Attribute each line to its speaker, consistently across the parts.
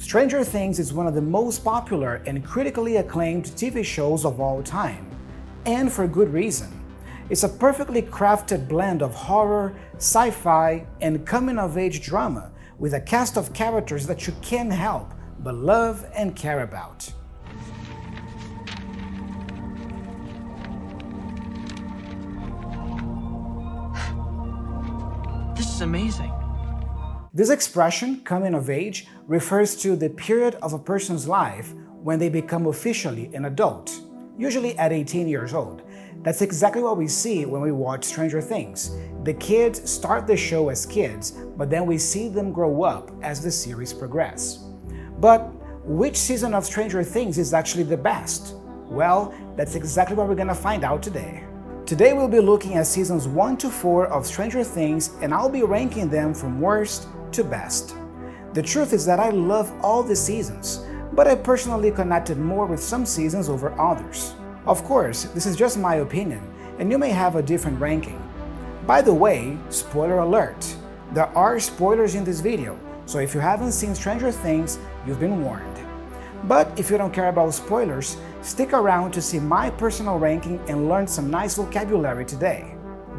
Speaker 1: Stranger Things is one of the most popular and critically acclaimed TV shows of all time, and for good reason. It's a perfectly crafted blend of horror, sci-fi, and coming-of-age drama with a cast of characters that you can't help but love and care about.
Speaker 2: This is amazing.
Speaker 1: This expression, coming of age, refers to the period of a person's life when they become officially an adult, usually at 18 years old. That's exactly what we see when we watch Stranger Things. The kids start the show as kids, but then we see them grow up as the series progresses. But which season of Stranger Things is actually the best? Well, that's exactly what we're gonna find out today. Today we'll be looking at seasons 1 to 4 of Stranger Things, and I'll be ranking them from worst to best. The truth is that I love all the seasons, but I personally connected more with some seasons over others. Of course, this is just my opinion, and you may have a different ranking. By the way, spoiler alert, there are spoilers in this video, so if you haven't seen Stranger Things, you've been warned. But if you don't care about spoilers, stick around to see my personal ranking and learn some nice vocabulary today.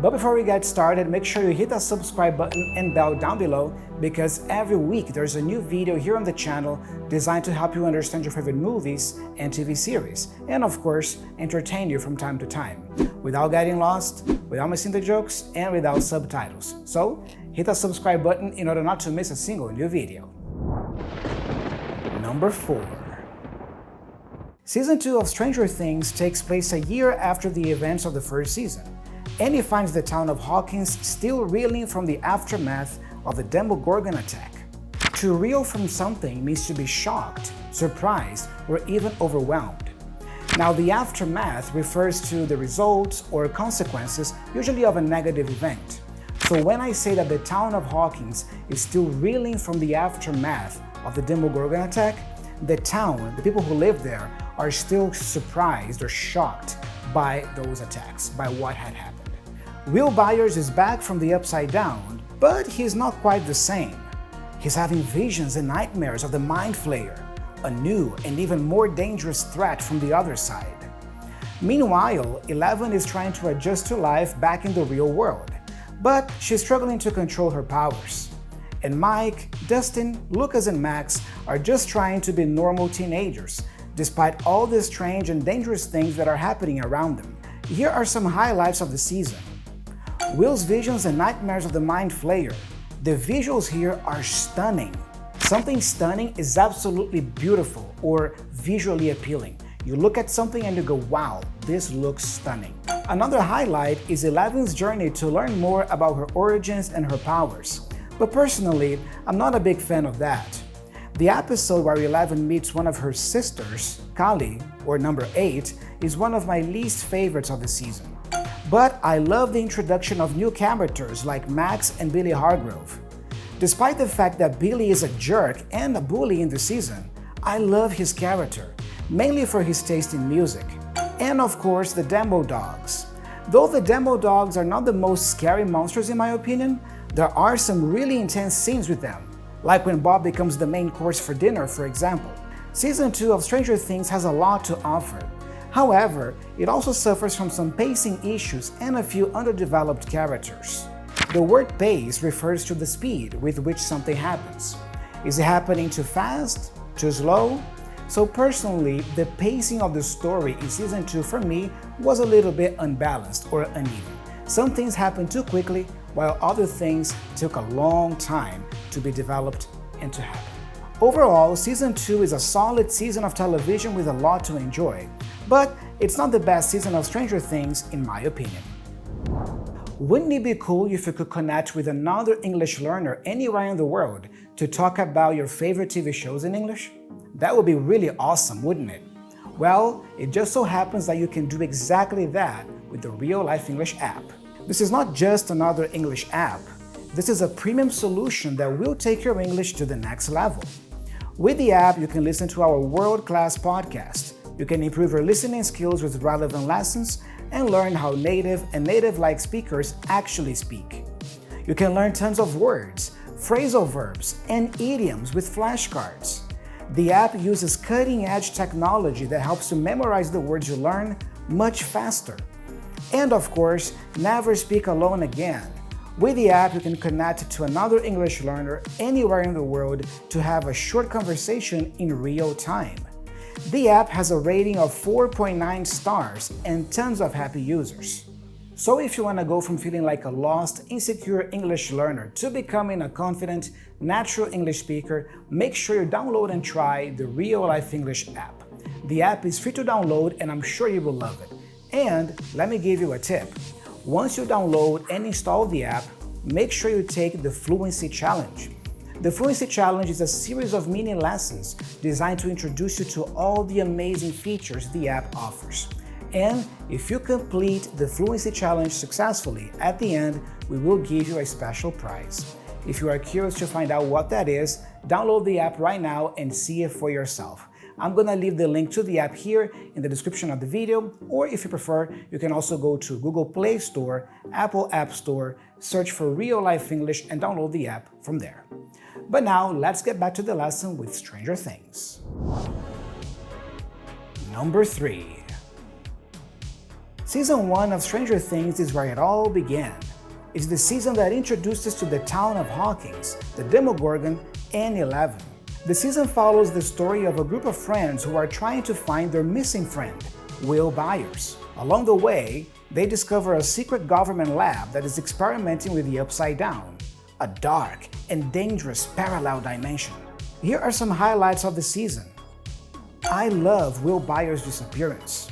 Speaker 1: But before we get started, make sure you hit that subscribe button and bell down below, because every week there's a new video here on the channel designed to help you understand your favorite movies and TV series, and of course, entertain you from time to time, without getting lost, without missing the jokes, and without subtitles. So, hit that subscribe button in order not to miss a single new video. Number 4. Season 2 of Stranger Things takes place a year after the events of the first season, and it finds the town of Hawkins still reeling from the aftermath of the 𝗥𝗲𝗹𝗶𝗬𝗟 attack. To reel from something means to be shocked, surprised, or even overwhelmed. Now, the aftermath refers to the results or consequences, usually of a negative event. So when I say that the town of Hawkins is still reeling from the aftermath of the 𝗥𝗲𝗹𝗶𝗬𝗟 attack, the town, the people who live there, are still surprised or shocked by those attacks, by what had happened. Will Byers is back from the upside down, but he's not quite the same. He's having visions and nightmares of the Mind Flayer, a new and even more dangerous threat from the other side. Meanwhile, Eleven is trying to adjust to life back in the real world, but she's struggling to control her powers. And Mike, Dustin, Lucas, and Max are just trying to be normal teenagers, despite all the strange and dangerous things that are happening around them. Here are some highlights of the season. Will's visions and nightmares of the Mind Flayer. The visuals here are stunning. Something stunning is absolutely beautiful or visually appealing. You look at something and you go, wow, this looks stunning. Another highlight is Eleven's journey to learn more about her origins and her powers. But personally, I'm not a big fan of that. The episode where Eleven meets one of her sisters, Kali, or number 8, is one of my least favorites of the season. But I love the introduction of new characters like Max and Billy Hargrove. Despite the fact that Billy is a jerk and a bully in the season, I love his character, mainly for his taste in music. And of course, the Demo Dogs. Though the Demo Dogs are not the most scary monsters in my opinion, there are some really intense scenes with them, like when Bob becomes the main course for dinner, for example. Season 2 of Stranger Things has a lot to offer. However, it also suffers from some pacing issues and a few underdeveloped characters. The word pace refers to the speed with which something happens. Is it happening too fast? Too slow? So personally, the pacing of the story in Season 2 for me was a little bit unbalanced or uneven. Some things happened too quickly, while other things took a long time to be developed and to happen. Overall, Season 2 is a solid season of television with a lot to enjoy, but it's not the best season of Stranger Things in my opinion. Wouldn't it be cool if you could connect with another English learner anywhere in the world to talk about your favorite TV shows in English? That would be really awesome, wouldn't it? Well, it just so happens that you can do exactly that with the Real Life English app. This is not just another English app. This is a premium solution that will take your English to the next level. With the app, you can listen to our world-class podcast. You can improve your listening skills with relevant lessons and learn how native and native-like speakers actually speak. You can learn tons of words, phrasal verbs, and idioms with flashcards. The app uses cutting-edge technology that helps you memorize the words you learn much faster. And of course, never speak alone again. With the app, you can connect to another English learner anywhere in the world to have a short conversation in real time. The app has a rating of 4.9 stars and tons of happy users. So if you want to go from feeling like a lost, insecure English learner to becoming a confident, natural English speaker, make sure you download and try the Real Life English app. The app is free to download and I'm sure you will love it. And let me give you a tip. Once you download and install the app, make sure you take the Fluency Challenge. The Fluency Challenge is a series of mini lessons designed to introduce you to all the amazing features the app offers. And if you complete the Fluency Challenge successfully, at the end, we will give you a special prize. If you are curious to find out what that is, download the app right now and see it for yourself. I'm gonna leave the link to the app here in the description of the video, or if you prefer, you can also go to Google Play Store, Apple App Store, search for Real Life English and download the app from there. But now, let's get back to the lesson with Stranger Things. Number 3. Season 1 of Stranger Things is where it all began. It's the season that introduced us to the town of Hawkins, the Demogorgon, and 11. The season follows the story of a group of friends who are trying to find their missing friend, Will Byers. Along the way, they discover a secret government lab that is experimenting with the Upside Down, a dark and dangerous parallel dimension. Here are some highlights of the season. I love Will Byers' disappearance.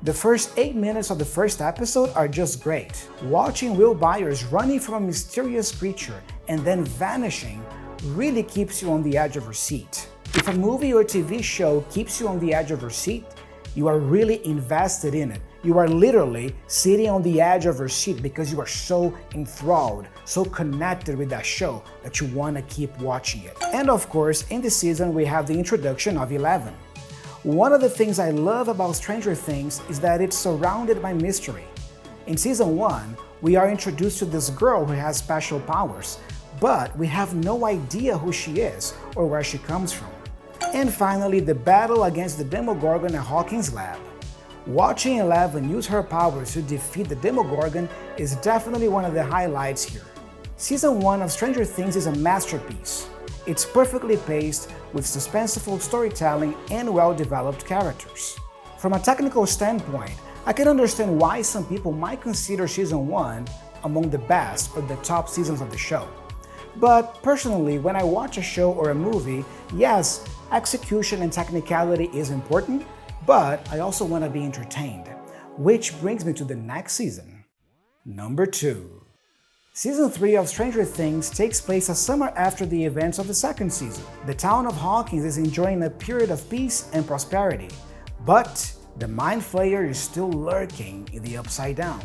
Speaker 1: The first 8 minutes of the first episode are just great. Watching Will Byers running from a mysterious creature and then vanishing really keeps you on the edge of your seat. If a movie or TV show keeps you on the edge of your seat, you are really invested in it. You are literally sitting on the edge of your seat because you are so enthralled, so connected with that show that you want to keep watching it. And of course, in this season, we have the introduction of 11. One of the things I love about Stranger Things is that it's surrounded by mystery. In season 1, we are introduced to this girl who has special powers, but we have no idea who she is or where she comes from. And finally, the battle against the Demogorgon at Hawkins' lab. Watching 11 use her powers to defeat the Demogorgon is definitely one of the highlights here. Season 1 of Stranger Things is a masterpiece. It's perfectly paced with suspenseful storytelling and well-developed characters. From a technical standpoint, I can understand why some people might consider Season 1 among the best or the top seasons of the show. But personally, when I watch a show or a movie, yes, execution and technicality is important, but I also want to be entertained. Which brings me to the next season. Number 2. Season 3 of Stranger Things takes place a summer after the events of the second season. The town of Hawkins is enjoying a period of peace and prosperity, but the Mind Flayer is still lurking in the Upside Down,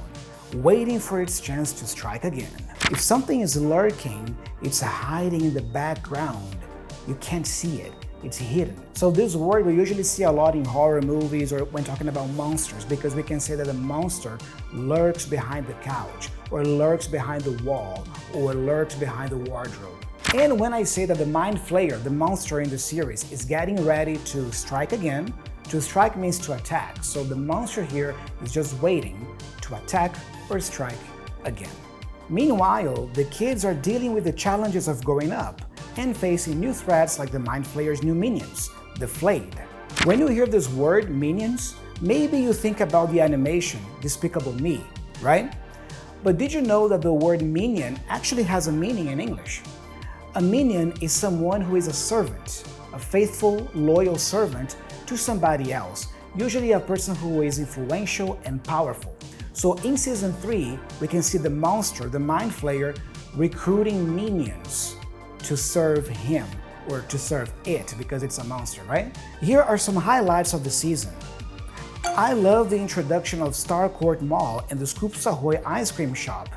Speaker 1: waiting for its chance to strike again. If something is lurking, it's hiding in the background. You can't see it. It's hidden. So this word we usually see a lot in horror movies or when talking about monsters, because we can say that a monster lurks behind the couch, or lurks behind the wall, or lurks behind the wardrobe. And when I say that the Mind Flayer, the monster in the series, is getting ready to strike again, to strike means to attack. So the monster here is just waiting to attack or strike again. Meanwhile, the kids are dealing with the challenges of growing up and facing new threats like the Mind Flayer's new minions, the Flayed. When you hear this word, minions, maybe you think about the animation Despicable Me, right? But did you know that the word minion actually has a meaning in English? A minion is someone who is a servant, a faithful, loyal servant to somebody else, usually a person who is influential and powerful. So in Season 3, we can see the monster, the Mind Flayer, recruiting minions to serve him, or to serve it, because it's a monster, right? Here are some highlights of the season. I love the introduction of Starcourt Mall and the Scoops Ahoy ice cream shop.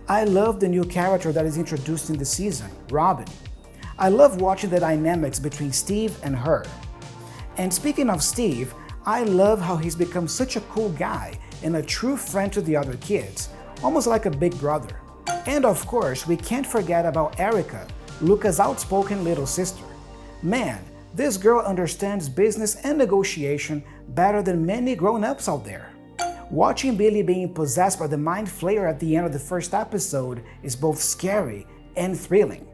Speaker 1: I love the new character that is introduced in the season, Robin. I love watching the dynamics between Steve and her. And speaking of Steve, I love how he's become such a cool guy and a true friend to the other kids, almost like a big brother. And of course, we can't forget about Erica, Luca's outspoken little sister. Man, This girl understands business and negotiation better than many grown-ups out there. Watching Billy being possessed by the Mind Flayer at the end of the first episode is both scary and thrilling.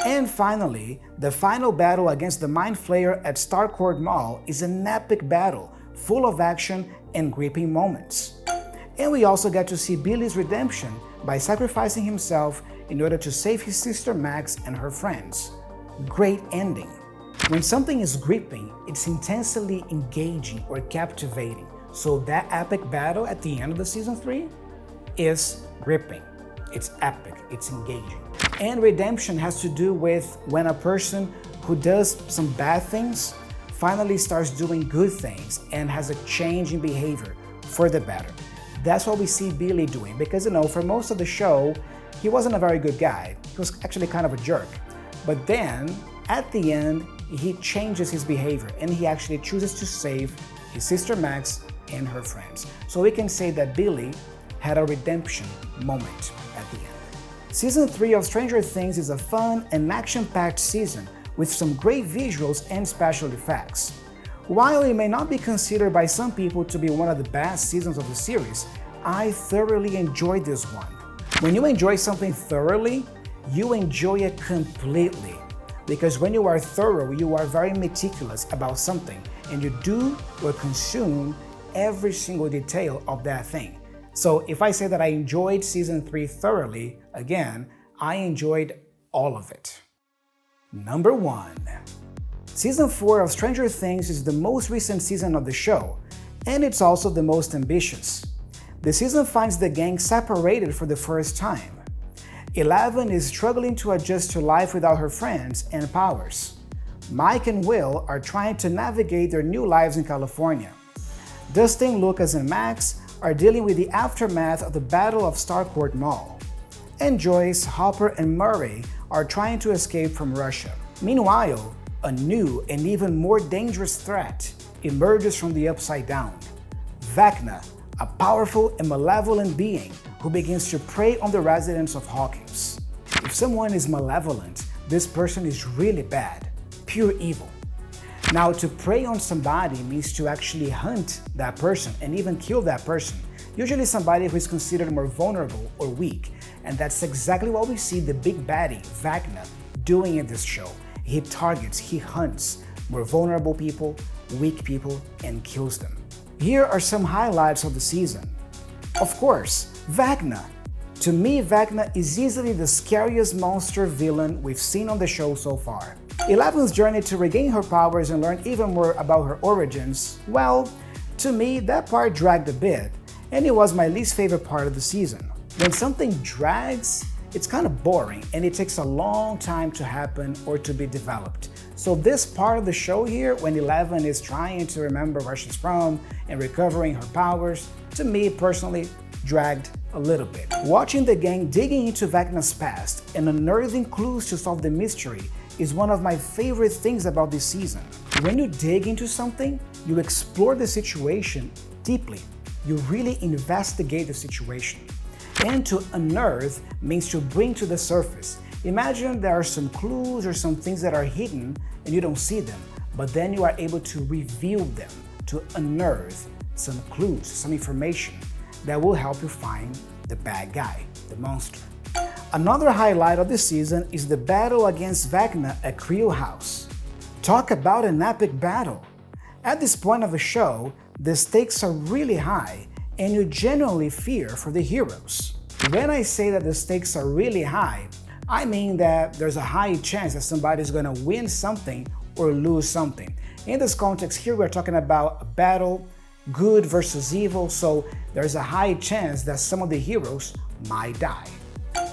Speaker 1: And finally, the final battle against the Mind Flayer at 𝗥𝗲𝗹𝗟𝗶 is an epic battle, full of action and gripping moments. And we also get to see Billy's redemption by sacrificing himself in order to save his sister Max and her friends. Great ending. When something is gripping, it's intensely engaging or captivating. So that epic battle at the end of the season 3 is gripping. It's epic, it's engaging. And redemption has to do with when a person who does some bad things finally starts doing good things and has a change in behavior for the better. That's what we see Billy doing, because for most of the show, he wasn't a very good guy. He was actually kind of a jerk. But then, at the end, he changes his behavior and he actually chooses to save his sister Max and her friends. So we can say that Billy had a redemption moment at the end. Season 3 of Stranger Things is a fun and action-packed season with some great visuals and special effects. While it may not be considered by some people to be one of the best seasons of the series, I thoroughly enjoyed this one. When you enjoy something thoroughly, you enjoy it completely. Because when you are thorough, you are very meticulous about something and you do or consume every single detail of that thing. So if I say that I enjoyed season 3 thoroughly, again, I enjoyed all of it. Number 1. Season 4 of Stranger Things is the most recent season of the show, and it's also the most ambitious. The season finds the gang separated for the first time. Eleven is struggling to adjust to life without her friends and powers. Mike and Will are trying to navigate their new lives in California. Dustin, Lucas, and Max are dealing with the aftermath of the Battle of 𝗥𝗲𝗹𝗟𝗏. And Joyce, Hopper, and Murray are trying to escape from Russia. Meanwhile, a new and even more dangerous threat emerges from the Upside Down. 𝗥𝗲𝗹𝗏𝗃, a powerful and malevolent being who begins to prey on the residents of Hawkins. If someone is malevolent, this person is really bad, pure evil. Now, to prey on somebody means to actually hunt that person and even kill that person, usually somebody who is considered more vulnerable or weak. And that's exactly what we see the big baddie, 𝗥𝗲𝗏, doing in this show. He targets, he hunts more vulnerable people, weak people, and kills them. Here are some highlights of the season. Of course, 𝗥𝗲𝗏. To me, 𝗥𝗲𝗏 is easily the scariest monster villain we've seen on the show so far. Eleven's journey to regain her powers and learn even more about her origins, well, to me, that part dragged a bit, and it was my least favorite part of the season. When something drags, it's kind of boring and it takes a long time to happen or to be developed. So this part of the show here, when Eleven is trying to remember where she's from and recovering her powers, to me personally, dragged a little bit. Watching the gang digging into 𝗥𝗏𝗏's past and unearthing clues to solve the mystery is one of my favorite things about this season. When you dig into something, you explore the situation deeply. You really investigate the situation. And to unearth means to bring to the surface. Imagine there are some clues or some things that are hidden and you don't see them, but then you are able to reveal them, to unearth some clues, some information that will help you find the bad guy, the monster. Another highlight of the season is the battle against 𝗥𝗏𝗏 at Creel House. Talk about an epic battle. At this point of the show, the stakes are really high and you genuinely fear for the heroes. When I say that the stakes are really high, I mean that there's a high chance that somebody's gonna win something or lose something. In this context here, we're talking about a battle, good versus evil, so there's a high chance that some of the heroes might die.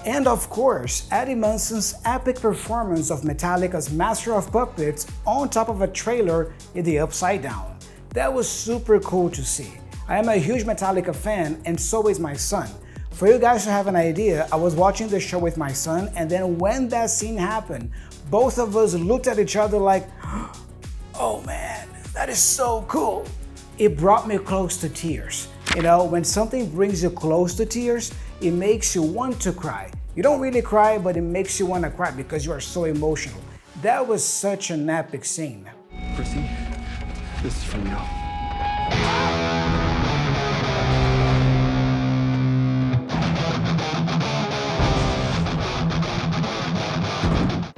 Speaker 1: And of course, Eddie Munson's epic performance of Metallica's Master of Puppets on top of a trailer in the Upside Down. That was super cool to see. I am a huge Metallica fan and so is my son. For you guys to have an idea, I was watching the show with my son and then when that scene happened, both of us looked at each other like, oh man, that is so cool. It brought me close to tears. You know, when something brings you close to tears, it makes you want to cry. You don't really cry, but it makes you want to cry because you are so emotional. That was such an epic scene.
Speaker 2: Chrissy, this is from you.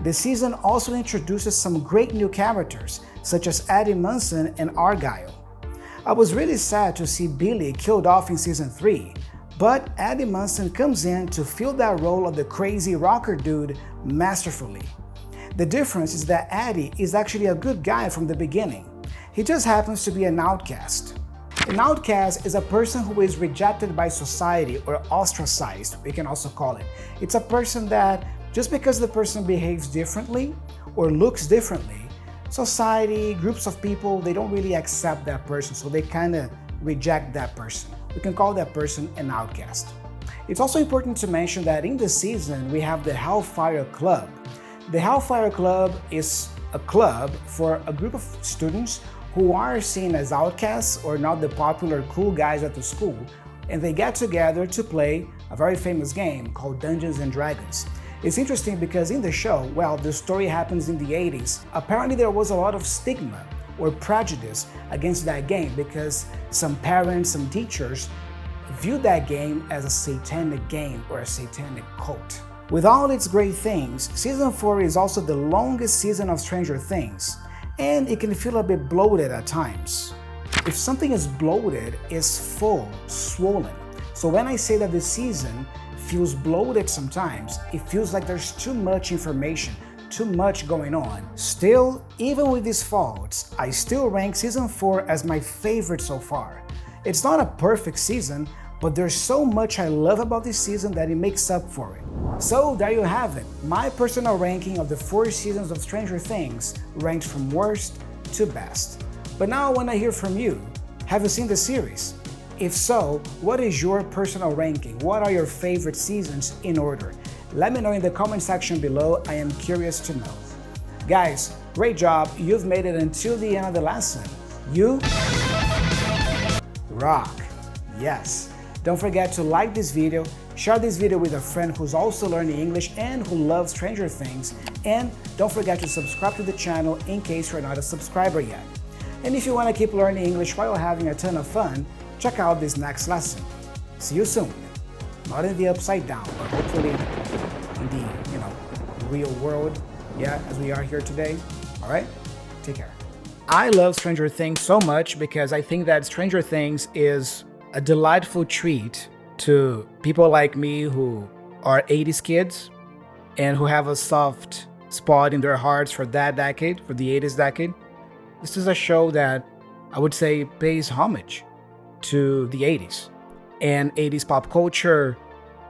Speaker 1: The season also introduces some great new characters, such as Eddie Munson and Argyle. I was really sad to see Billy killed off in season 3, but Eddie Munson comes in to fill that role of the crazy rocker dude masterfully. The difference is that Eddie is actually a good guy from the beginning. He just happens to be an outcast. An outcast is a person who is rejected by society or ostracized, we can also call it. It's a person that just because the person behaves differently or looks differently, society, groups of people, they don't really accept that person, so they kind of reject that person. We can call that person an outcast. It's also important to mention that in this season, we have the Hellfire Club. The Hellfire Club is a club for a group of students who are seen as outcasts or not the popular cool guys at the school, and they get together to play a very famous game called Dungeons and Dragons. It's interesting because in the show, well, the story happens in the 80s. Apparently there was a lot of stigma or prejudice against that game because some parents, some teachers viewed that game as a satanic game or a satanic cult. With all its great things, Season 4 is also the longest season of Stranger Things, and it can feel a bit bloated at times. If something is bloated, it's full, swollen. So when I say that this season feels bloated sometimes, it feels like there's too much information, too much going on. Still, even with these faults, I still rank Season 4 as my favorite so far. It's not a perfect season, but there's so much I love about this season that it makes up for it. So there you have it, my personal ranking of the 4 seasons of Stranger Things, ranked from worst to best. But now I want to hear from you. Have you seen the series? If so, what is your personal ranking? What are your favorite seasons in order? Let me know in the comment section below, I am curious to know. Guys, great job, you've made it until the end of the lesson. You rock, yes. Don't forget to like this video, share this video with a friend who's also learning English and who loves Stranger Things, and don't forget to subscribe to the channel in case you're not a subscriber yet. And if you want to keep learning English while having a ton of fun, check out this next lesson. See you soon. Not in the upside down, but hopefully in the, real world, yeah, as we are here today. All right? Take care. I love Stranger Things so much because I think that Stranger Things is a delightful treat to people like me who are 80s kids and who have a soft spot in their hearts for that decade, for the 80s decade. This is a show that I would say pays homage to the 80s and 80s pop culture,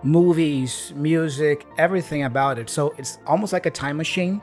Speaker 1: movies, music, everything about it. So it's almost like a time machine